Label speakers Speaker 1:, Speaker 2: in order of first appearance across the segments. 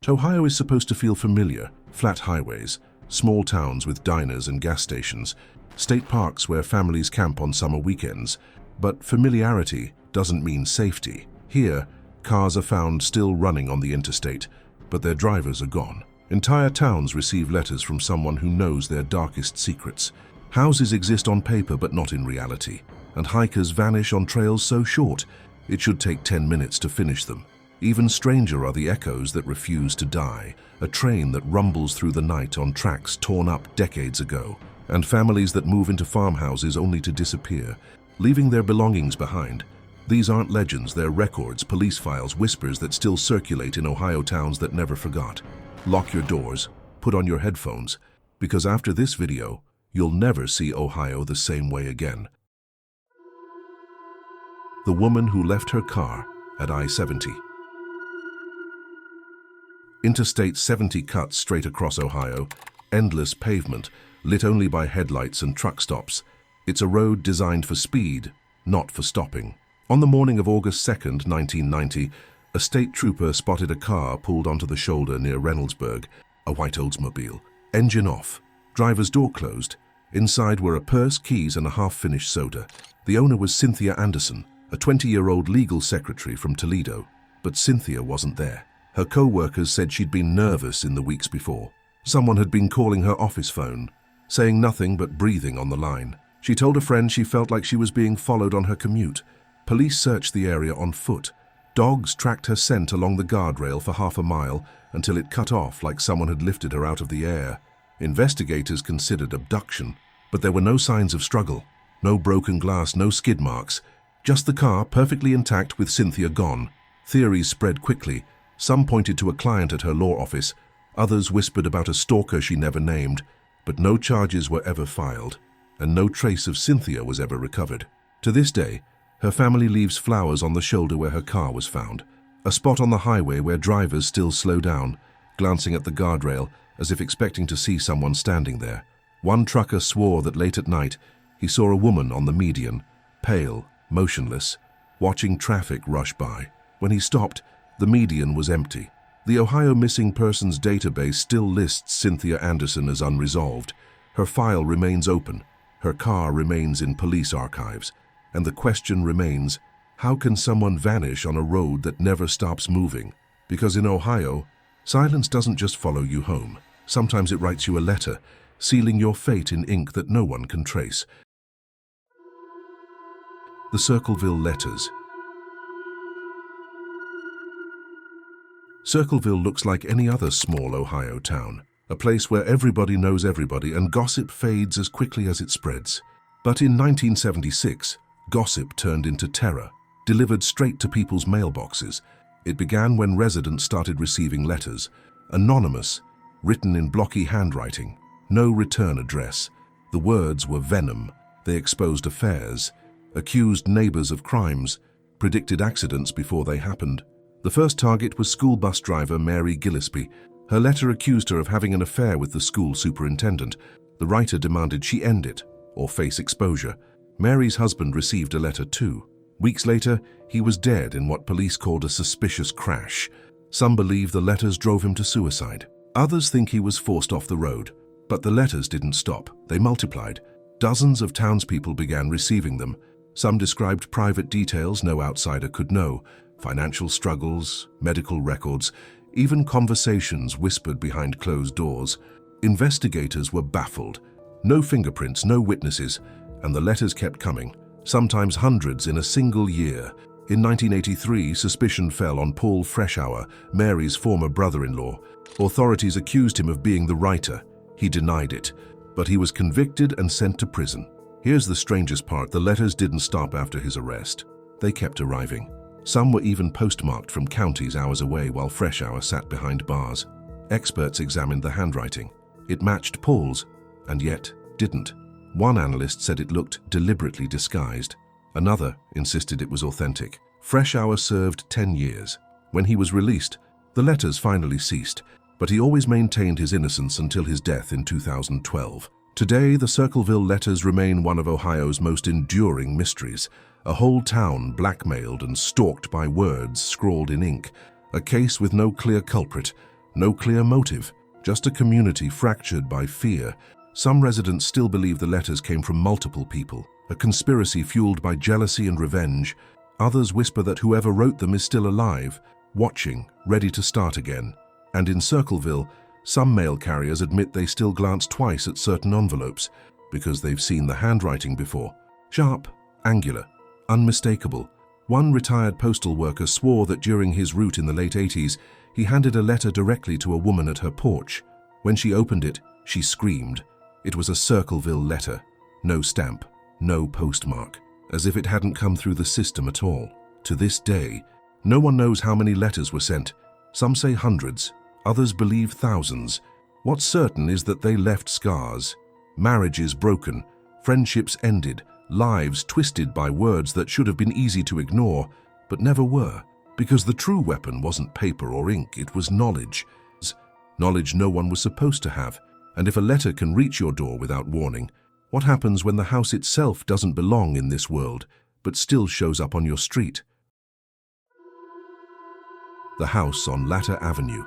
Speaker 1: Ohio is supposed to feel familiar: flat highways, small towns with diners and gas stations, state parks where families camp on summer weekends. But familiarity doesn't mean safety. Here, cars are found still running on the interstate, but their drivers are gone. Entire towns receive letters from someone who knows their darkest secrets. Houses exist on paper but not in reality, and hikers vanish on trails so short it should take 10 minutes to finish them. Even stranger are the echoes that refuse to die, a train that rumbles through the night on tracks torn up decades ago, and families that move into farmhouses only to disappear, leaving their belongings behind. These aren't legends, they're records, police files, whispers that still circulate in Ohio towns that never forgot. Lock your doors, put on your headphones, because after this video, you'll never see Ohio the same way again. The woman who left her car at I-70. Interstate 70 cuts straight across Ohio, endless pavement, lit only by headlights and truck stops. It's a road designed for speed, not for stopping. On the morning of August 2nd, 1990, a state trooper spotted a car pulled onto the shoulder near Reynoldsburg, a white Oldsmobile. Engine off, driver's door closed. Inside were a purse, keys, and a half-finished soda. The owner was Cynthia Anderson, a 20-year-old legal secretary from Toledo. But Cynthia wasn't there. Her co-workers said she'd been nervous in the weeks before. Someone had been calling her office phone, saying nothing but breathing on the line. She told a friend she felt like she was being followed on her commute. Police searched the area on foot. Dogs tracked her scent along the guardrail for half a mile until it cut off like someone had lifted her out of the air. Investigators considered abduction, but there were no signs of struggle. No broken glass, no skid marks. Just the car perfectly intact with Cynthia gone. Theories spread quickly. Some pointed to a client at her law office. Others whispered about a stalker she never named. But no charges were ever filed, and no trace of Cynthia was ever recovered. To this day, her family leaves flowers on the shoulder where her car was found, a spot on the highway where drivers still slow down, glancing at the guardrail as if expecting to see someone standing there. One trucker swore that late at night he saw a woman on the median, pale, motionless, watching traffic rush by. When he stopped, the median was empty. The Ohio Missing Persons database still lists Cynthia Anderson as unresolved. Her file remains open, her car remains in police archives, and the question remains, how can someone vanish on a road that never stops moving? Because in Ohio, silence doesn't just follow you home. Sometimes it writes you a letter, sealing your fate in ink that no one can trace. The Circleville Letters. Circleville looks like any other small Ohio town, a place where everybody knows everybody and gossip fades as quickly as it spreads. But in 1976, gossip turned into terror, delivered straight to people's mailboxes. It began when residents started receiving letters, anonymous, written in blocky handwriting, no return address. The words were venom. They exposed affairs, accused neighbors of crimes, predicted accidents before they happened. The first target was school bus driver Mary Gillespie. Her letter accused her of having an affair with the school superintendent. The writer demanded she end it or face exposure. Mary's husband received a letter too. Weeks later, he was dead in what police called a suspicious crash. Some believe the letters drove him to suicide. Others think he was forced off the road. But the letters didn't stop. They multiplied. Dozens of townspeople began receiving them. Some described private details no outsider could know. Financial struggles, medical records, even conversations whispered behind closed doors. Investigators were baffled. No fingerprints, no witnesses, and the letters kept coming, sometimes hundreds in a single year. In 1983, suspicion fell on Paul Freshour, Mary's former brother-in-law. Authorities accused him of being the writer. He denied it, but he was convicted and sent to prison. Here's the strangest part: the letters didn't stop after his arrest. They kept arriving. Some were even postmarked from counties hours away while Freshour sat behind bars. Experts examined the handwriting. It matched Paul's, and yet didn't. One analyst said it looked deliberately disguised. Another insisted it was authentic. Freshour served 10 years. When he was released, the letters finally ceased, but he always maintained his innocence until his death in 2012. Today, the Circleville letters remain one of Ohio's most enduring mysteries. A whole town blackmailed and stalked by words scrawled in ink. A case with no clear culprit, No clear motive, just a community fractured by fear. Some residents still believe the letters came from multiple people, a conspiracy fueled by jealousy and revenge. Others whisper that whoever wrote them is still alive, watching, ready to start again. And in Circleville, some mail carriers admit they still glance twice at certain envelopes because they've seen the handwriting before. Sharp, angular, unmistakable. One retired postal worker swore that during his route in the late 80s, he handed a letter directly to a woman at her porch. When she opened it, she screamed. It was a Circleville letter. No stamp, no postmark, as if it hadn't come through the system at all. To this day, no one knows how many letters were sent. Some say hundreds, others believe thousands. What's certain is that they left scars. Marriages broken, friendships ended, lives twisted by words that should have been easy to ignore, but never were. Because the true weapon wasn't paper or ink, it was knowledge. Knowledge no one was supposed to have. And if a letter can reach your door without warning, what happens when the house itself doesn't belong in this world, but still shows up on your street? The house on Latter Avenue.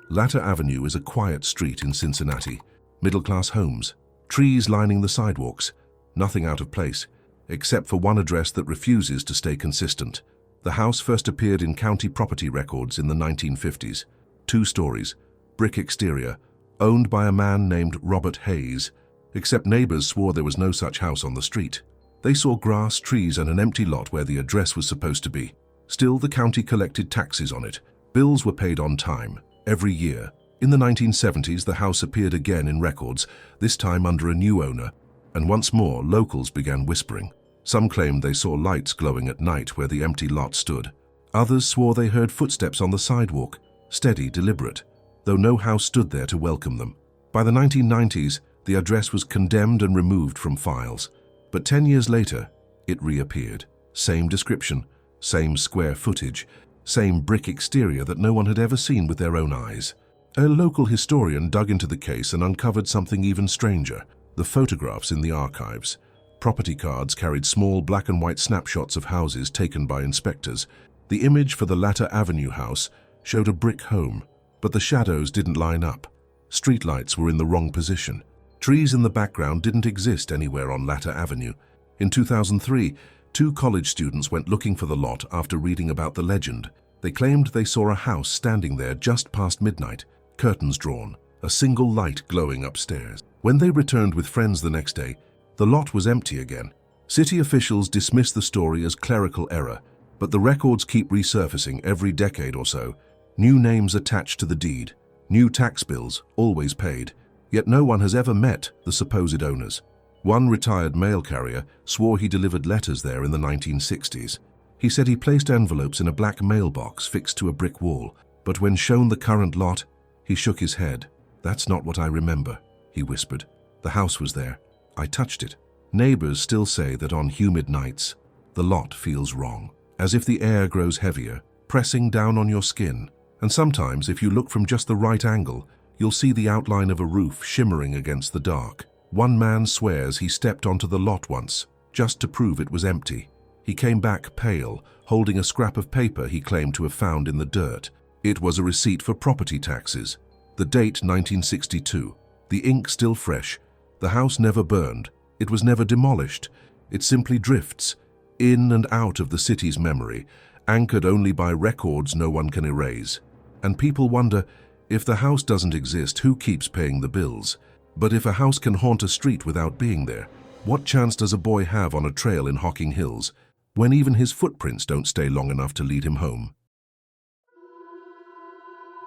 Speaker 1: Latter Avenue is a quiet street in Cincinnati. Middle-class homes, trees lining the sidewalks, nothing out of place, except for one address that refuses to stay consistent. The house first appeared in county property records in the 1950s. 2 stories, brick exterior, owned by a man named Robert Hayes, except neighbors swore there was no such house on the street. They saw grass, trees, and an empty lot where the address was supposed to be. Still, the county collected taxes on it. Bills were paid on time, every year. In the 1970s, the house appeared again in records, this time under a new owner, and once more locals began whispering. Some claimed they saw lights glowing at night where the empty lot stood. Others swore they heard footsteps on the sidewalk, steady, deliberate, though no house stood there to welcome them. By the 1990s, the address was condemned and removed from files. But 10 years later, it reappeared. Same description, same square footage, same brick exterior that no one had ever seen with their own eyes. A local historian dug into the case and uncovered something even stranger: the photographs in the archives. Property cards carried small black and white snapshots of houses taken by inspectors. The image for the Latter Avenue house showed a brick home, but the shadows didn't line up. Streetlights were in the wrong position. Trees in the background didn't exist anywhere on Latter Avenue. In 2003, 2 college students went looking for the lot after reading about the legend. They claimed they saw a house standing there just past midnight, curtains drawn, a single light glowing upstairs. When they returned with friends the next day, the lot was empty again. City officials dismissed the story as clerical error, but the records keep resurfacing every decade or so. New names attached to the deed, new tax bills, always paid, yet no one has ever met the supposed owners. One retired mail carrier swore he delivered letters there in the 1960s. He said he placed envelopes in a black mailbox fixed to a brick wall, but when shown the current lot, he shook his head. "That's not what I remember," he whispered. "The house was there. I touched it." Neighbors still say that on humid nights, the lot feels wrong, as if the air grows heavier, pressing down on your skin. And sometimes, if you look from just the right angle, you'll see the outline of a roof shimmering against the dark. One man swears he stepped onto the lot once, just to prove it was empty. He came back pale, holding a scrap of paper he claimed to have found in the dirt. It was a receipt for property taxes. The date 1962. The ink still fresh. The house never burned. It was never demolished. It simply drifts, in and out of the city's memory, anchored only by records no one can erase. And people wonder, if the house doesn't exist, who keeps paying the bills? But if a house can haunt a street without being there, what chance does a boy have on a trail in Hocking Hills, when even his footprints don't stay long enough to lead him home?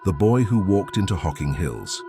Speaker 1: The boy who walked into Hocking Hills.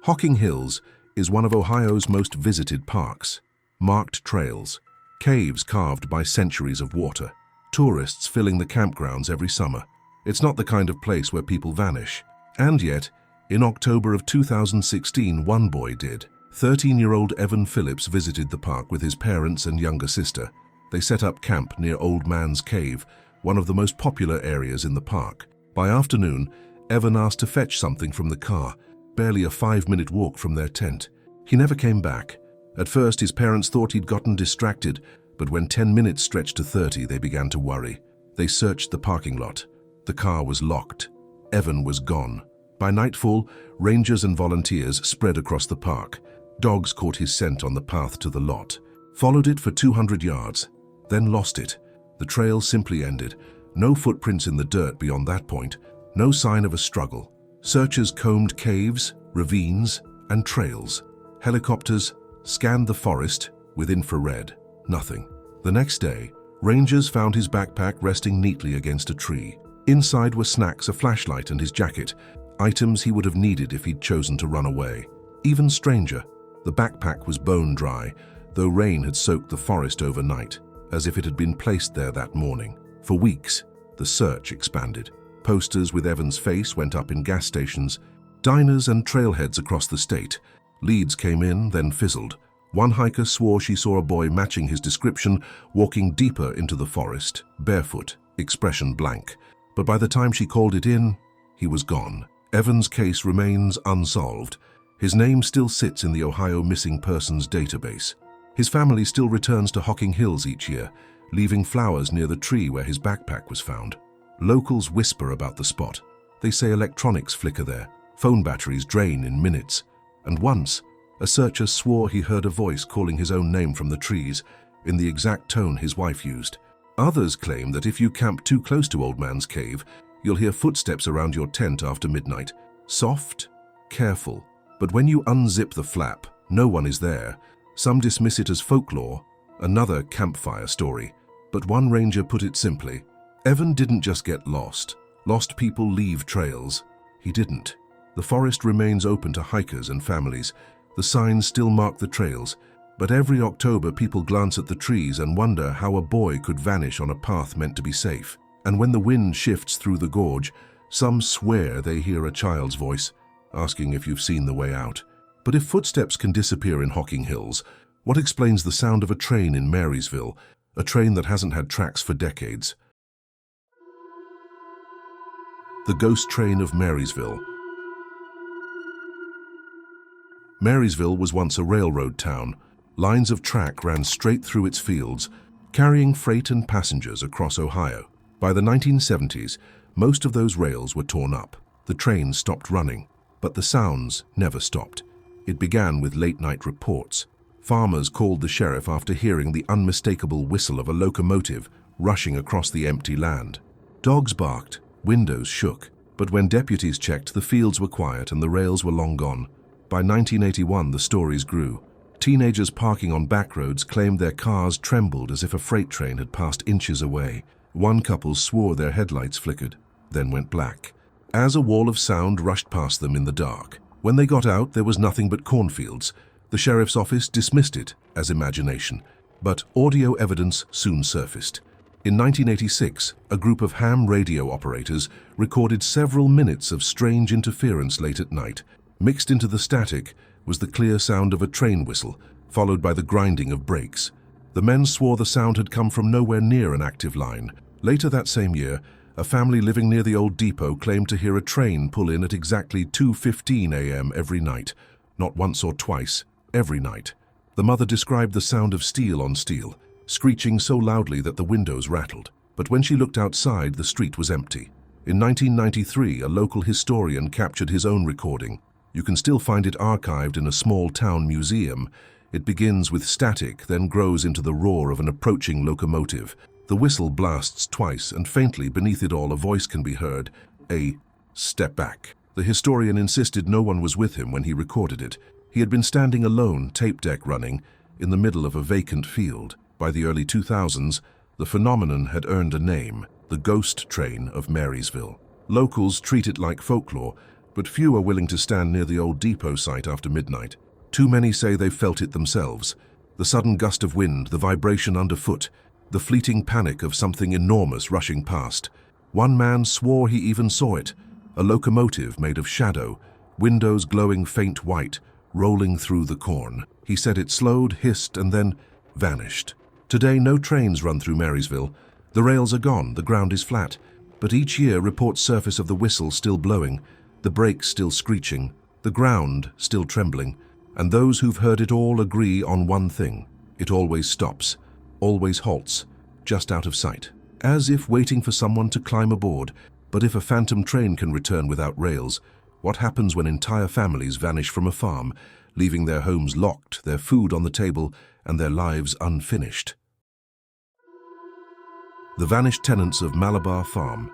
Speaker 1: Hocking Hills is one of Ohio's most visited parks. Marked trails, caves carved by centuries of water, tourists filling the campgrounds every summer. It's not the kind of place where people vanish. And yet, in October of 2016, one boy did. 13-year-old Evan Phillips visited the park with his parents and younger sister. They set up camp near Old Man's Cave, one of the most popular areas in the park. By afternoon, Evan asked to fetch something from the car, barely a 5-minute walk from their tent. He never came back. At first, his parents thought he'd gotten distracted, but when 10 minutes stretched to 30, they began to worry. They searched the parking lot. The car was locked. Evan was gone. By nightfall, rangers and volunteers spread across the park. Dogs caught his scent on the path to the lot, followed it for 200 yards, then lost it. The trail simply ended. No footprints in the dirt beyond that point, no sign of a struggle. Searchers combed caves, ravines, and trails. Helicopters scanned the forest with infrared. Nothing. The next day, rangers found his backpack resting neatly against a tree. Inside were snacks, a flashlight, and his jacket, items he would have needed if he'd chosen to run away. Even stranger, the backpack was bone dry, though rain had soaked the forest overnight, as if it had been placed there that morning. For weeks, the search expanded. Posters with Evan's face went up in gas stations, diners and trailheads across the state. Leads came in, then fizzled. One hiker swore she saw a boy matching his description, walking deeper into the forest, barefoot, expression blank. But by the time she called it in, he was gone. Evan's case remains unsolved. His name still sits in the Ohio Missing Persons database. His family still returns to Hocking Hills each year, leaving flowers near the tree where his backpack was found. Locals whisper about the spot. They say electronics flicker there, phone batteries drain in minutes. And once, a searcher swore he heard a voice calling his own name from the trees, in the exact tone his wife used. Others claim that if you camp too close to Old Man's Cave, you'll hear footsteps around your tent after midnight. Soft, careful, but when you unzip the flap, no one is there. Some dismiss it as folklore, another campfire story. But one ranger put it simply: Evan didn't just get lost. Lost people leave trails. He didn't. The forest remains open to hikers and families. The signs still mark the trails, but every October people glance at the trees and wonder how a boy could vanish on a path meant to be safe. And when the wind shifts through the gorge, some swear they hear a child's voice, asking if you've seen the way out. But if footsteps can disappear in Hocking Hills, what explains the sound of a train in Marysville, a train that hasn't had tracks for decades? The ghost train of Marysville. Marysville was once a railroad town. Lines of track ran straight through its fields, carrying freight and passengers across Ohio. By the 1970s, most of those rails were torn up. The trains stopped running, but the sounds never stopped. It began with late-night reports. Farmers called the sheriff after hearing the unmistakable whistle of a locomotive rushing across the empty land. Dogs barked, windows shook, but when deputies checked, the fields were quiet and the rails were long gone. By 1981, the stories grew. Teenagers parking on back roads claimed their cars trembled as if a freight train had passed inches away. One couple swore their headlights flickered, then went black, as a wall of sound rushed past them in the dark. When they got out, there was nothing but cornfields. The sheriff's office dismissed it as imagination, but audio evidence soon surfaced. In 1986, a group of ham radio operators recorded several minutes of strange interference late at night. Mixed into the static was the clear sound of a train whistle, followed by the grinding of brakes. The men swore the sound had come from nowhere near an active line. Later that same year, a family living near the old depot claimed to hear a train pull in at exactly 2:15 a.m. every night. Not once or twice, every night. The mother described the sound of steel on steel, screeching so loudly that the windows rattled. But when she looked outside, the street was empty. In 1993, a local historian captured his own recording. You can still find it archived in a small town museum. It begins with static, then grows into the roar of an approaching locomotive. The whistle blasts twice, and faintly beneath it all a voice can be heard, a step back. The historian insisted no one was with him when he recorded it. He had been standing alone, tape deck running, in the middle of a vacant field. By the early 2000s, the phenomenon had earned a name, the ghost train of Marysville. Locals treat it like folklore, but few are willing to stand near the old depot site after midnight. Too many say they've felt it themselves. The sudden gust of wind, the vibration underfoot, the fleeting panic of something enormous rushing past. One man swore he even saw it, a locomotive made of shadow, windows glowing faint white, rolling through the corn. He said it slowed, hissed, and then vanished. Today, no trains run through Marysville. The rails are gone, the ground is flat, but each year reports surface of the whistle still blowing, the brakes still screeching, the ground still trembling, and those who've heard it all agree on one thing: it always stops, always halts, just out of sight. as if waiting for someone to climb aboard. But if a phantom train can return without rails, what happens when entire families vanish from a farm, leaving their homes locked, their food on the table, and their lives unfinished? The vanished tenants of Malabar Farm.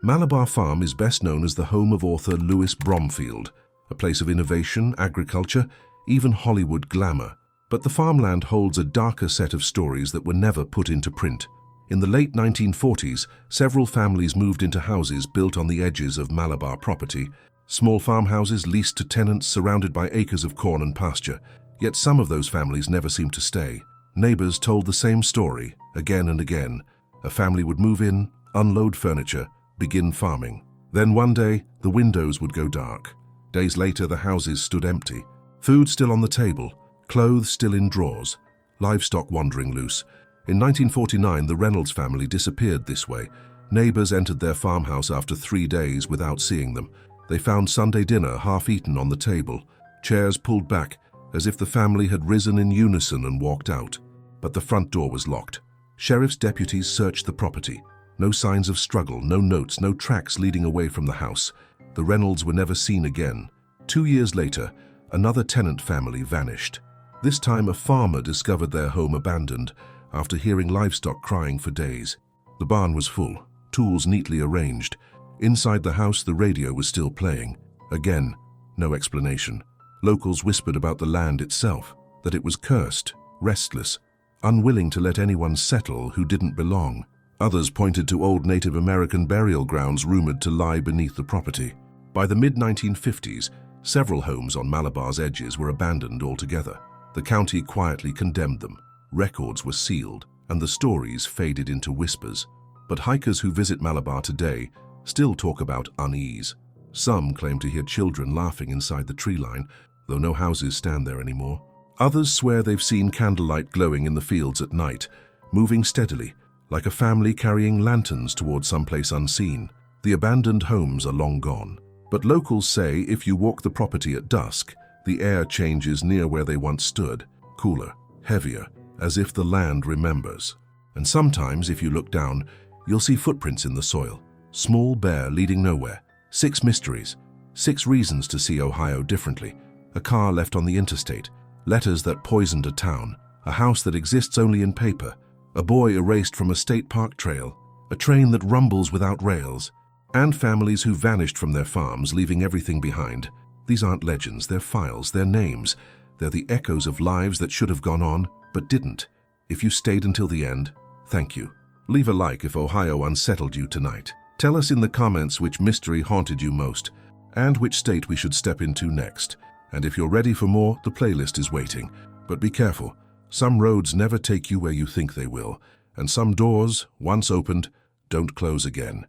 Speaker 1: Malabar Farm is best known as the home of author Lewis Bromfield, a place of innovation, agriculture, even Hollywood glamour. But the farmland holds a darker set of stories that were never put into print. In the late 1940s, several families moved into houses built on the edges of Malabar property, small farmhouses leased to tenants surrounded by acres of corn and pasture. Yet some of those families never seemed to stay. Neighbors told the same story, again and again. A family would move in, unload furniture, begin farming. Then one day, the windows would go dark. Days later, the houses stood empty. Food still on the table, clothes still in drawers, livestock wandering loose. In 1949, the Reynolds family disappeared this way. Neighbors entered their farmhouse after 3 days without seeing them. They found Sunday dinner half-eaten on the table, chairs pulled back, as if the family had risen in unison and walked out. But the front door was locked. Sheriff's deputies searched the property. No signs of struggle, no notes, no tracks leading away from the house. The Reynolds were never seen again. 2 years later, another tenant family vanished. This time, a farmer discovered their home abandoned after hearing livestock crying for days. The barn was full, tools neatly arranged. Inside the house, the radio was still playing. Again, no explanation. Locals whispered about the land itself, that it was cursed, restless, unwilling to let anyone settle who didn't belong. Others pointed to old Native American burial grounds rumored to lie beneath the property. By the mid-1950s, several homes on Malabar's edges were abandoned altogether. The county quietly condemned them. Records were sealed, and the stories faded into whispers. But hikers who visit Malabar today still talk about unease. Some claim to hear children laughing inside the tree line, though no houses stand there anymore. Others swear they've seen candlelight glowing in the fields at night, moving steadily, like a family carrying lanterns towards someplace unseen. The abandoned homes are long gone. But locals say if you walk the property at dusk, the air changes near where they once stood, cooler, heavier, as if the land remembers. And sometimes, if you look down, you'll see footprints in the soil, small, bare, leading nowhere. 6 mysteries, 6 reasons to see Ohio differently. A car left on the interstate, letters that poisoned a town, a house that exists only in paper, a boy erased from a state park trail, a train that rumbles without rails, and families who vanished from their farms, leaving everything behind. These aren't legends, they're files, they're names. They're the echoes of lives that should have gone on, but didn't. If you stayed until the end, thank you. Leave a like if Ohio unsettled you tonight. Tell us in the comments which mystery haunted you most, and which state we should step into next. And if you're ready for more, the playlist is waiting. But be careful. Some roads never take you where you think they will, and some doors, once opened, don't close again.